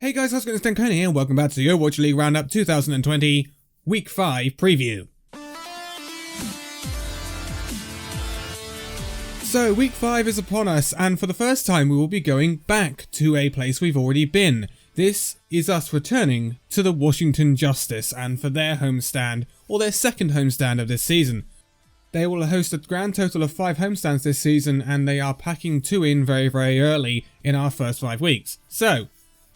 Hey guys, how's it going? It's Danconia and welcome back to the Overwatch League Roundup 2020 Week 5 preview. So, Week 5 is upon us, and for the first time we will be going back to a place we've already been. This is us returning to the Washington Justice, and for their homestand, or their second homestand of this season. They will host a grand total of 5 homestands this season, and they are packing 2 in very early in our first 5 weeks. So,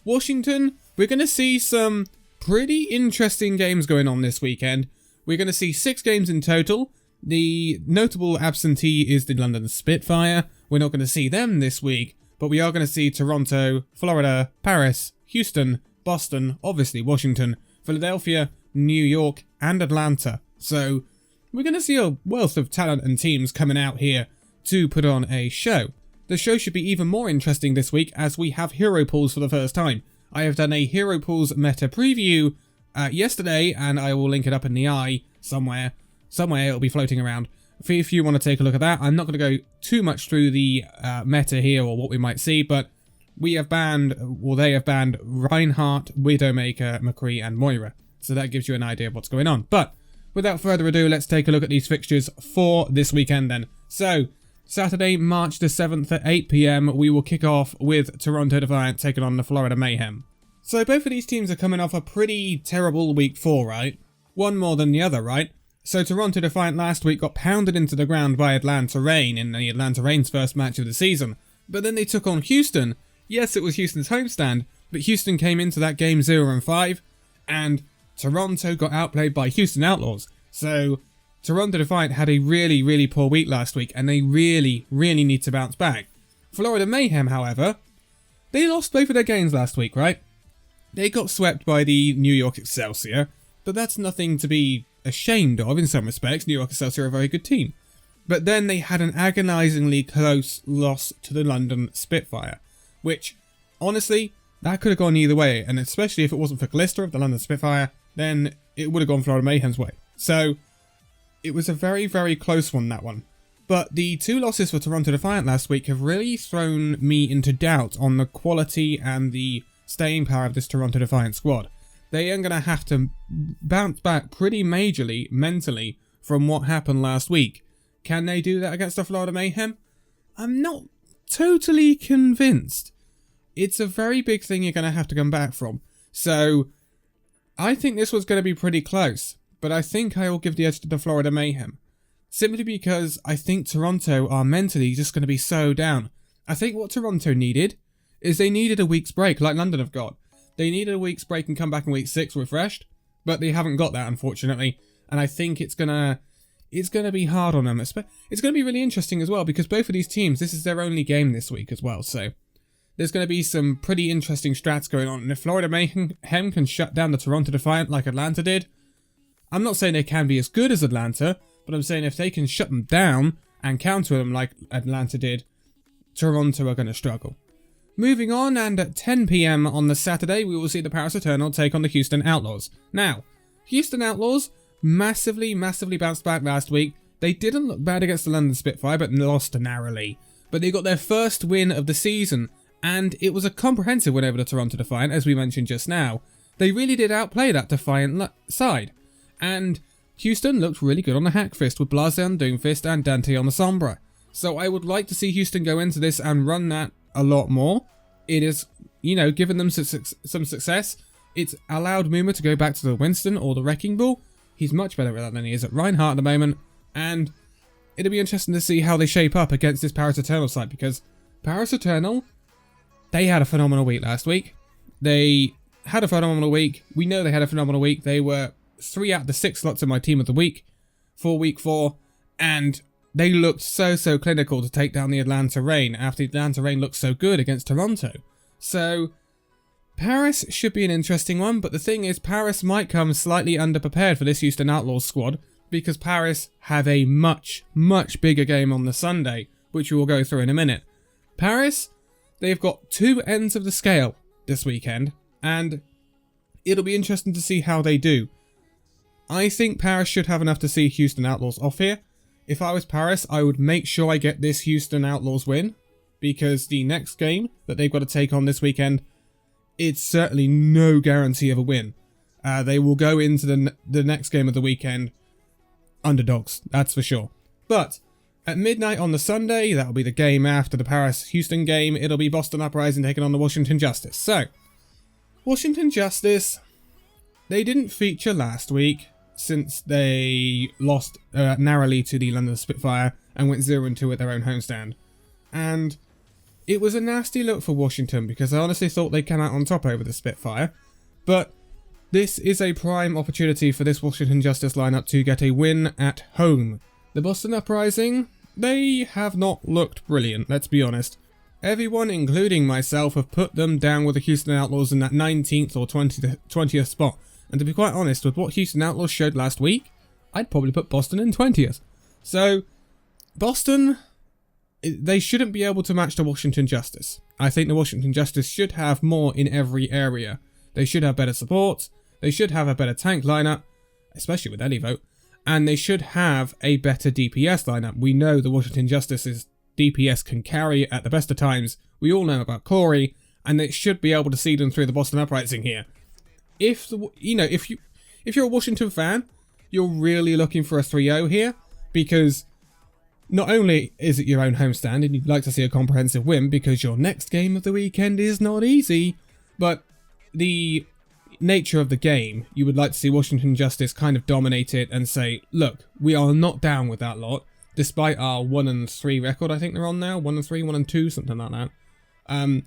Washington, we're going to see some pretty interesting games going on this weekend. We're going to see 6 games in total. The notable absentee is the London Spitfire. We're not going to see them this week, but we are going to see Toronto, Florida, Paris, Houston, Boston, obviously Washington, Philadelphia, New York, and Atlanta. So we're going to see a wealth of talent and teams coming out here to put on a show. The show should be even more interesting this week as we have hero pools for the first time. I have done a hero pools meta preview yesterday, and I will link it up in the eye somewhere. Somewhere it'll be floating around. If you want to take a look at that, I'm not going to go too much through the meta here or what we might see, but we have banned, well, they have banned Reinhardt, Widowmaker, McCree, and Moira. So that gives you an idea of what's going on. But without further ado, let's take a look at these fixtures for this weekend then. So, Saturday, March the 7th at 8 PM, we will kick off with Toronto Defiant taking on the Florida Mayhem. So both of these teams are coming off a pretty terrible week 4, right? One more than the other, right? So Toronto Defiant last week got pounded into the ground by Atlanta Reign in the Atlanta Reign's first match of the season. But then they took on Houston. Yes, it was Houston's homestand, but Houston came into that game 0-5, and Toronto got outplayed by Houston Outlaws. So Toronto Defiant had a really poor week last week, and they really need to bounce back. Florida Mayhem, however, they lost both of their games last week, right? They got swept by the New York Excelsior, but that's nothing to be ashamed of in some respects. New York Excelsior are a very good team. But then they had an agonisingly close loss to the London Spitfire, which, honestly, that could have gone either way, and especially if it wasn't for Callisto of the London Spitfire, then it would have gone Florida Mayhem's way. So it was a very close one, that one. But the 2 losses for Toronto Defiant last week have really thrown me into doubt on the quality and the staying power of this Toronto Defiant squad. They are going to have to bounce back pretty majorly, mentally, from what happened last week. Can they do that against the Florida Mayhem? I'm not totally convinced. It's a very big thing you're going to have to come back from. So I think this was going to be pretty close. But I think I will give the edge to the Florida Mayhem. Simply because I think Toronto are mentally just going to be so down. I think what Toronto needed is they needed a week's break, like London have got. They needed a week's break and come back in week 6 refreshed. But they haven't got that, unfortunately. And I think it's gonna be hard on them. It's going to be really interesting as well, because both of these teams, this is their only game this week as well. So there's going to be some pretty interesting strats going on. And if Florida Mayhem can shut down the Toronto Defiant like Atlanta did, I'm not saying they can be as good as Atlanta, but I'm saying if they can shut them down and counter them like Atlanta did, Toronto are going to struggle. Moving on, and at 10 PM on the Saturday, we will see the Paris Eternal take on the Houston Outlaws. Now, Houston Outlaws massively bounced back last week. They didn't look bad against the London Spitfire, but lost narrowly. But they got their first win of the season, and it was a comprehensive win over the Toronto Defiant, as we mentioned just now. They really did outplay that Defiant side. And Houston looked really good on the Hackfist with Blase on Doomfist and Dante on the Sombra. So I would like to see Houston go into this and run that a lot more. It has, given them some success. It's allowed Muma to go back to the Winston or the Wrecking Ball. He's much better at that than he is at Reinhardt at the moment. And it'll be interesting to see how they shape up against this Paris Eternal side, because Paris Eternal, they had a phenomenal week last week. They had a phenomenal week. We know they had a phenomenal week. They were 3 out of the 6 slots in my team of the week for week 4, and they looked so clinical to take down the Atlanta Reign after the Atlanta Reign looked so good against Toronto. So Paris should be an interesting one, but the thing is, Paris might come slightly underprepared for this Houston Outlaws squad, because Paris have a much bigger game on the Sunday, which we will go through in a minute. Paris, they've got 2 ends of the scale this weekend, and it'll be interesting to see how they do. I think Paris should have enough to see Houston Outlaws off here. If I was Paris, I would make sure I get this Houston Outlaws win, because the next game that they've got to take on this weekend it's certainly no guarantee of a win. They will go into the next game of the weekend underdogs, that's for sure. But at midnight on the Sunday, that'll be the game after the Paris-Houston game, it'll be Boston Uprising taking on the Washington Justice. So, Washington Justice, they didn't feature last week since they lost narrowly to the London Spitfire and went 0-2 at their own homestand. And it was a nasty look for Washington because I honestly thought they'd come out on top over the Spitfire. But this is a prime opportunity for this Washington Justice lineup to get a win at home. The Boston Uprising, they have not looked brilliant, let's be honest. Everyone, including myself, have put them down with the Houston Outlaws in that 19th or 20th spot. And to be quite honest, with what Houston Outlaws showed last week, I'd probably put Boston in 20th. So, Boston, they shouldn't be able to match the Washington Justice. I think the Washington Justice should have more in every area. They should have better support, they should have a better tank lineup, especially with Elivote, and they should have a better DPS lineup. We know the Washington Justice's DPS can carry at the best of times. We all know about Corey, and they should be able to see them through the Boston Uprising here. If you're a Washington fan, you're really looking for a 3-0 here, because not only is it your own homestand and you'd like to see a comprehensive win because your next game of the weekend is not easy, but the nature of the game, you would like to see Washington Justice kind of dominate it and say, look, we are not down with that lot, despite our 1-3 record, I think they're on now, 1-3, 1-2, something like that.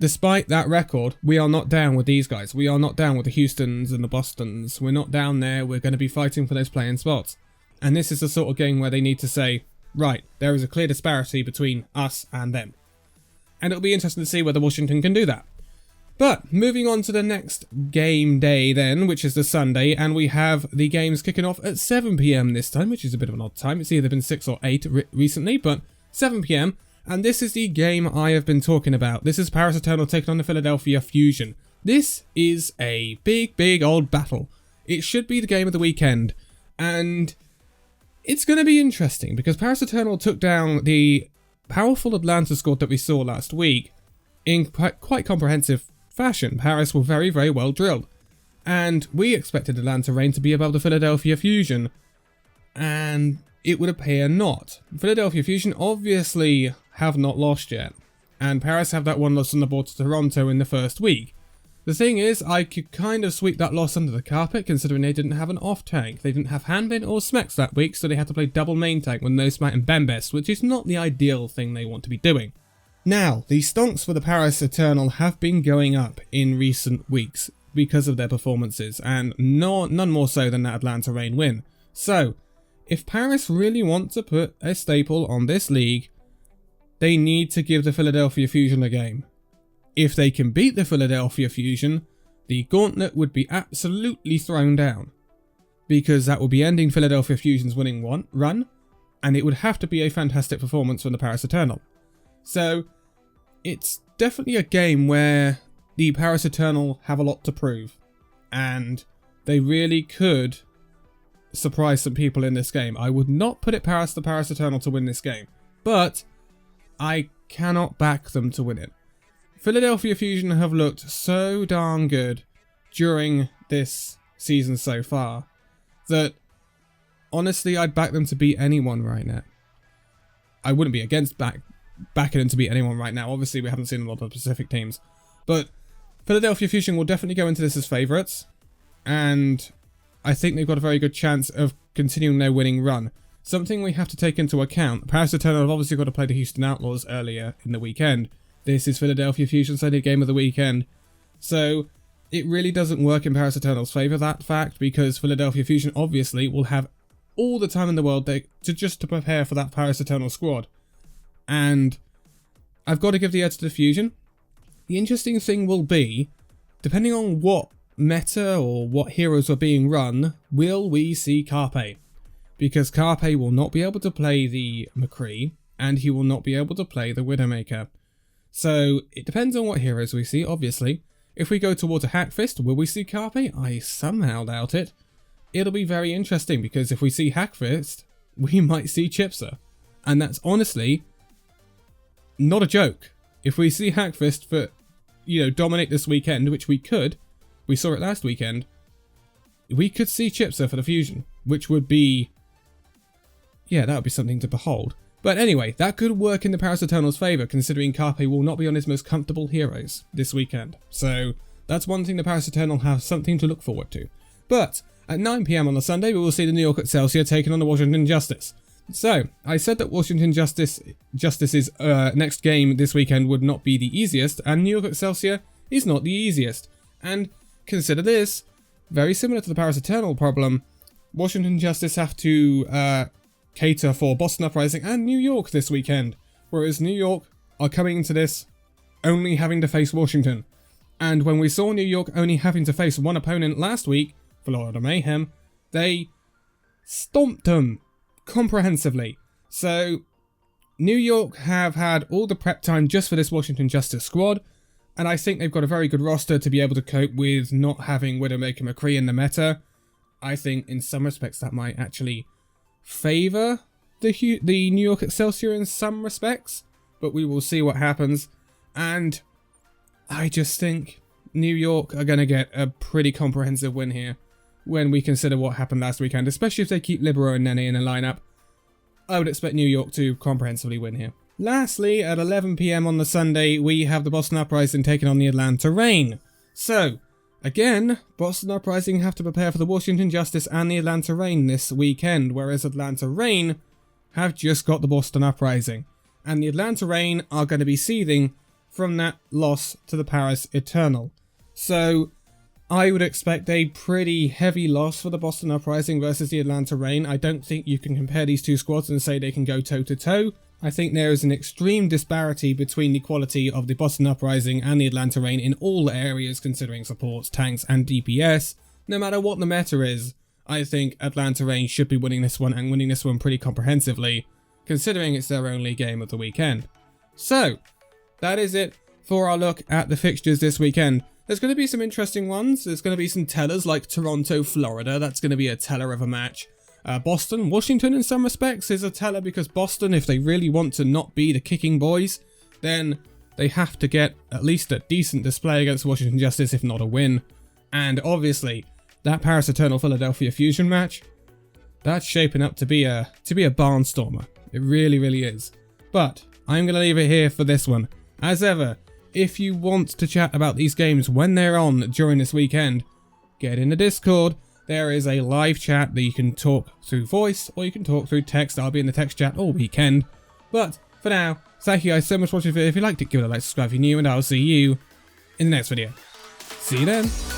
Despite that record, we are not down with these guys. We are not down with the Houstons and the Bostons. We're not down there. We're going to be fighting for those playing spots. And this is the sort of game where they need to say, right, there is a clear disparity between us and them. And it'll be interesting to see whether Washington can do that. But moving on to the next game day then, which is the Sunday, and we have the games kicking off at 7 PM this time, which is a bit of an odd time. It's either been 6 or 8 recently, but 7 PM. And this is the game I have been talking about. This is Paris Eternal taking on the Philadelphia Fusion. This is a big, big old battle. It should be the game of the weekend. And it's going to be interesting because Paris Eternal took down the powerful Atlanta squad that we saw last week in quite comprehensive fashion. Paris were very, very well drilled. And we expected Atlanta Reign to be above the Philadelphia Fusion. And it would appear not. Philadelphia Fusion obviously have not lost yet. And Paris have that one loss on the board to Toronto in the first week. The thing is, I could kind of sweep that loss under the carpet considering they didn't have an off tank. They didn't have Hanbin or Smex that week, so they had to play double main tank with No Smite and Bembest, which is not the ideal thing they want to be doing. Now, the stonks for the Paris Eternal have been going up in recent weeks because of their performances, and none more so than that Atlanta Reign win. So, if Paris really want to put a staple on this league, they need to give the Philadelphia Fusion a game. If they can beat the Philadelphia Fusion, the gauntlet would be absolutely thrown down, because that would be ending Philadelphia Fusion's winning run, and it would have to be a fantastic performance from the Paris Eternal. So, it's definitely a game where the Paris Eternal have a lot to prove, and they really could surprise some people in this game. I would not put it past the Paris Eternal to win this game, but I cannot back them to win it. Philadelphia Fusion have looked so darn good during this season so far that honestly I'd back them to beat anyone right now. I wouldn't be against backing them to beat anyone right now. Obviously we haven't seen a lot of Pacific teams, but Philadelphia Fusion will definitely go into this as favourites, and I think they've got a very good chance of continuing their winning run. Something we have to take into account, Paris Eternal have obviously got to play the Houston Outlaws earlier in the weekend. This is Philadelphia Fusion's only game of the weekend. So it really doesn't work in Paris Eternal's favour, that fact, because Philadelphia Fusion obviously will have all the time in the world to prepare for that Paris Eternal squad. And I've got to give the edge to the Fusion. The interesting thing will be, depending on what meta or what heroes are being run, will we see Carpe? Because Carpe will not be able to play the McCree, and he will not be able to play the Widowmaker. So it depends on what heroes we see, obviously. If we go towards a Hackfist, will we see Carpe? I somehow doubt it. It'll be very interesting, because if we see Hackfist, we might see Chipser. And that's honestly not a joke. If we see Hackfist for dominate this weekend, which we could, we saw it last weekend, we could see Chipser for the Fusion, which would be, yeah, that would be something to behold. But anyway, that could work in the Paris Eternal's favour, considering Carpe will not be on his most comfortable heroes this weekend. So that's one thing the Paris Eternal have something to look forward to. But at 9 PM on the Sunday, we will see the New York Excelsior taking on the Washington Justice. So I said that Washington Justice's next game this weekend would not be the easiest, and New York Excelsior is not the easiest. And consider this, very similar to the Paris Eternal problem, Washington Justice have to cater for Boston Uprising and New York this weekend, whereas New York are coming into this only having to face Washington. And when we saw New York only having to face one opponent last week, Florida Mayhem, they stomped them comprehensively. So New York have had all the prep time just for this Washington Justice squad, and I think they've got a very good roster to be able to cope with not having Widowmaker McCree in the meta. I think in some respects that might actually favour the New York Excelsior in some respects, but we will see what happens. And I just think New York are going to get a pretty comprehensive win here when we consider what happened last weekend, especially if they keep Libero and Nene in the lineup. I would expect New York to comprehensively win here. Lastly, at 11 PM on the Sunday, we have the Boston Uprising taking on the Atlanta Reign. So, again, Boston Uprising have to prepare for the Washington Justice and the Atlanta Reign this weekend, whereas Atlanta Reign have just got the Boston Uprising. And the Atlanta Reign are going to be seething from that loss to the Paris Eternal. So, I would expect a pretty heavy loss for the Boston Uprising versus the Atlanta Reign. I don't think you can compare these two squads and say they can go toe-to-toe. I think there is an extreme disparity between the quality of the Boston Uprising and the Atlanta Reign in all areas, considering supports, tanks, and DPS. No matter what the meta is, I think Atlanta Reign should be winning this one, and winning this one pretty comprehensively, considering it's their only game of the weekend. So, that is it for our look at the fixtures this weekend. There's going to be some interesting ones. There's going to be some tellers like Toronto, Florida. That's going to be a teller of a match. Boston, Washington in some respects is a teller, because Boston, if they really want to not be the kicking boys, then they have to get at least a decent display against Washington Justice, if not a win. And obviously, that Paris Eternal Philadelphia Fusion match, that's shaping up to be a barnstormer. It really, really is. But I'm going to leave it here for this one. As ever, if you want to chat about these games when they're on during this weekend, get in the Discord. There is a live chat that you can talk through voice or you can talk through text. I'll be in the text chat all weekend. But for now, thank you guys so much for watching the video. If you liked it, give it a like, subscribe if you're new, and I'll see you in the next video. See you then.